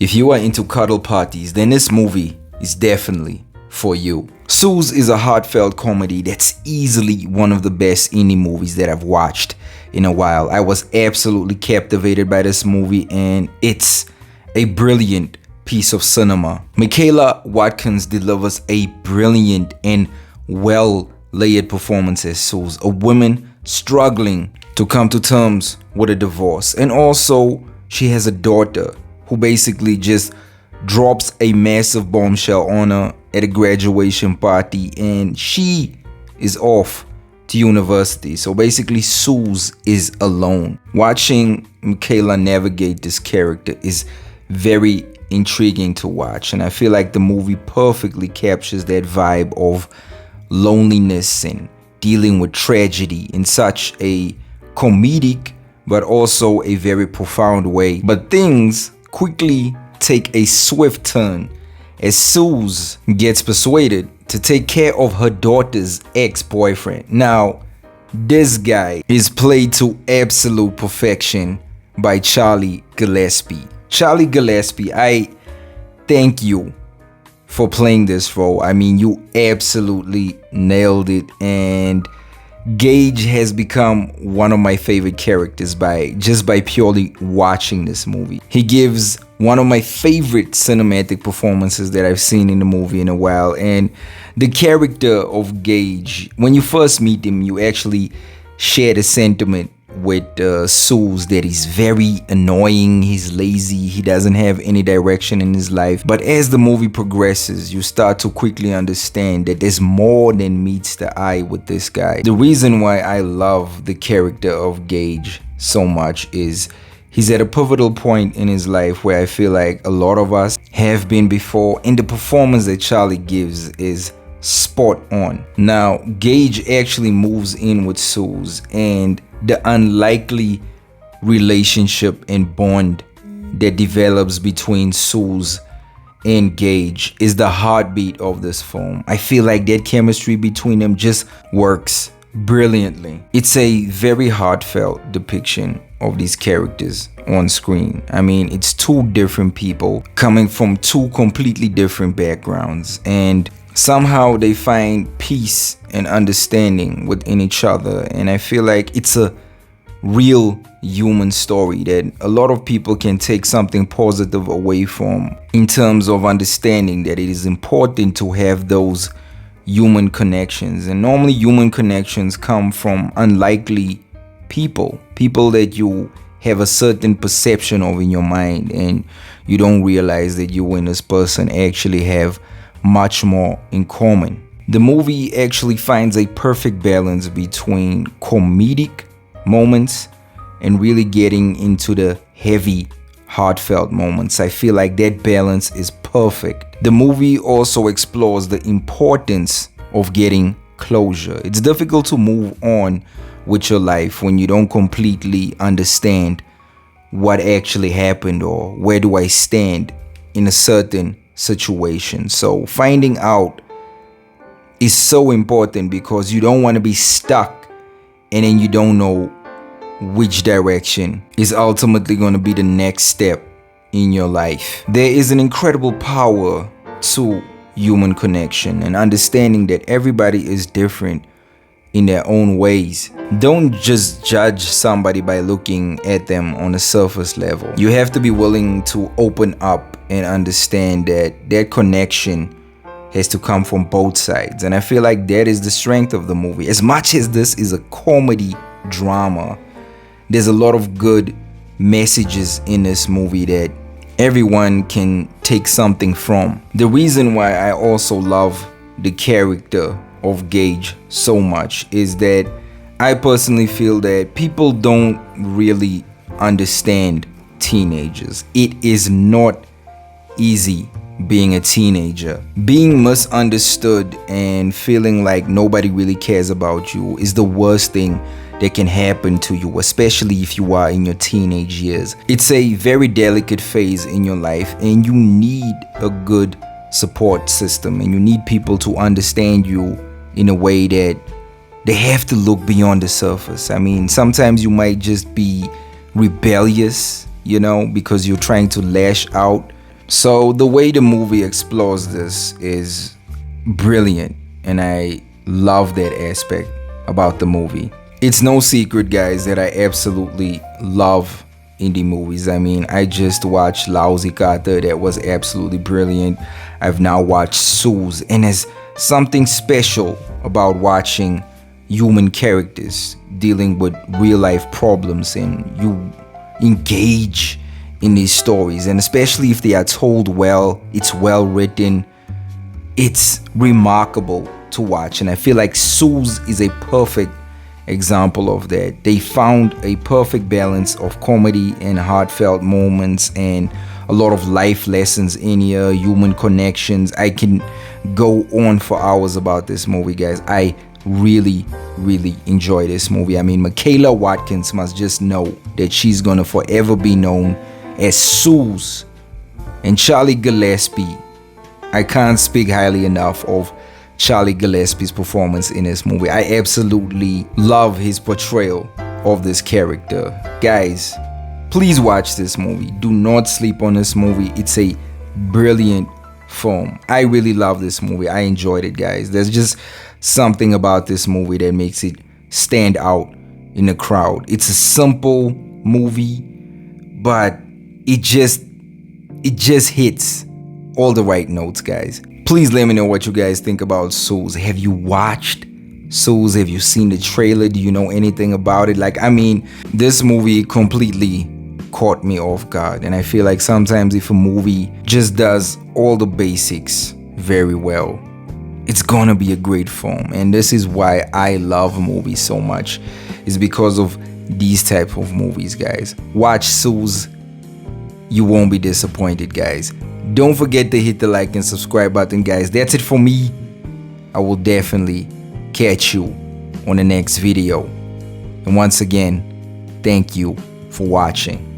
If you are into cuddle parties, then this movie is definitely for you. Suze is a heartfelt comedy that's easily one of the best indie movies that I've watched in a while. I was absolutely captivated by this movie, and it's a brilliant piece of cinema. Michaela Watkins delivers a brilliant and well-layered performance as Suze, a woman struggling to come to terms with a divorce. And also, she has a daughter who basically just drops a massive bombshell on her at a graduation party, and she is off to university. So basically, Suze is alone. Watching Michaela navigate this character is very intriguing to watch, and I feel like the movie perfectly captures that vibe of loneliness and dealing with tragedy in such a comedic but also a very profound way. But things quickly take a swift turn as Suze gets persuaded to take care of her daughter's ex-boyfriend. Now, this guy is played to absolute perfection by Gillespie. Gillespie, I thank you for playing this role. I mean, you absolutely nailed it, and Gage has become one of my favorite characters by purely watching this movie. He gives one of my favorite cinematic performances that I've seen in the movie in a while, and the character of Gage, when you first meet him, you actually share the sentiment with Suze that he's very annoying, he's lazy, he doesn't have any direction in his life. But as the movie progresses, you start to quickly understand that there's more than meets the eye with this guy. The reason why I love the character of Gage so much is he's at a pivotal point in his life where I feel like a lot of us have been before, and the performance that Charlie gives is spot on. Now, Gage actually moves in with Suze, and the unlikely relationship and bond that develops between Suze and Gage is the heartbeat of this film. I feel like that chemistry between them just works brilliantly. It's a very heartfelt depiction of these characters on screen. I mean, it's two different people coming from two completely different backgrounds, and somehow they find peace and understanding within each other. And I feel like it's a real human story that a lot of people can take something positive away from, in terms of understanding that it is important to have those human connections. And normally human connections come from unlikely people that you have a certain perception of in your mind, and you don't realize that you and this person actually have much more in common. The movie actually finds a perfect balance between comedic moments and really getting into the heavy, heartfelt moments. I feel like that balance is perfect. The movie also explores the importance of getting closure. It's difficult to move on with your life when you don't completely understand what actually happened or where do I stand in a certain situation. So finding out is so important because you don't want to be stuck and then you don't know which direction is ultimately going to be the next step in your life. There is an incredible power to human connection and understanding that everybody is different in their own ways. Don't just judge somebody by looking at them on a surface level. You have to be willing to open up and understand that that connection has to come from both sides. And I feel like that is the strength of the movie. As much as this is a comedy drama, there's a lot of good messages in this movie that everyone can take something from. The reason why I also love the character of Gage so much is that I personally feel that people don't really understand teenagers. It is not easy being a teenager. Being misunderstood and feeling like nobody really cares about you is the worst thing that can happen to you, especially if you are in your teenage years. It's a very delicate phase in your life, and you need a good support system, and you need people to understand you in a way that they have to look beyond the surface. I mean, sometimes you might just be rebellious, because you're trying to lash out So the way the movie explores this is brilliant, and I love that aspect about the movie. It's no secret, guys, that I absolutely love indie movies. I mean, I just watched Lousy Carter, that was absolutely brilliant. I've now watched Suze, and there's something special about watching human characters dealing with real life problems, and you engage in these stories, and especially if they are told well, it's well written, it's remarkable to watch. And I feel like Suze is a perfect example of that. They found a perfect balance of comedy and heartfelt moments, and a lot of life lessons in here, human connections. I can go on for hours about this movie, guys. I really enjoy this movie. I mean, Michaela Watkins must just know that she's gonna forever be known as Suze. And Charlie Gillespie, I can't speak highly enough of Charlie Gillespie's performance in this movie. I absolutely love his portrayal of this character. Guys, please watch this movie. Do not sleep on this movie. It's a brilliant film. I really love this movie. I enjoyed it, guys. There's just something about this movie that makes it stand out in the crowd. It's a simple movie, but it just hits all the right notes, guys. Please let me know what you guys think about Suze. Have you watched Suze? Have you seen the trailer? Do you know anything about it? Like, I mean, this movie completely caught me off guard, and I feel like sometimes if a movie just does all the basics very well, it's gonna be a great film. And this is why I love movies so much, is because of these type of movies, guys. Watch Suze. You won't be disappointed, guys. Don't forget to hit the like and subscribe button, guys. That's it for me. I will definitely catch you on the next video. And once again, thank you for watching.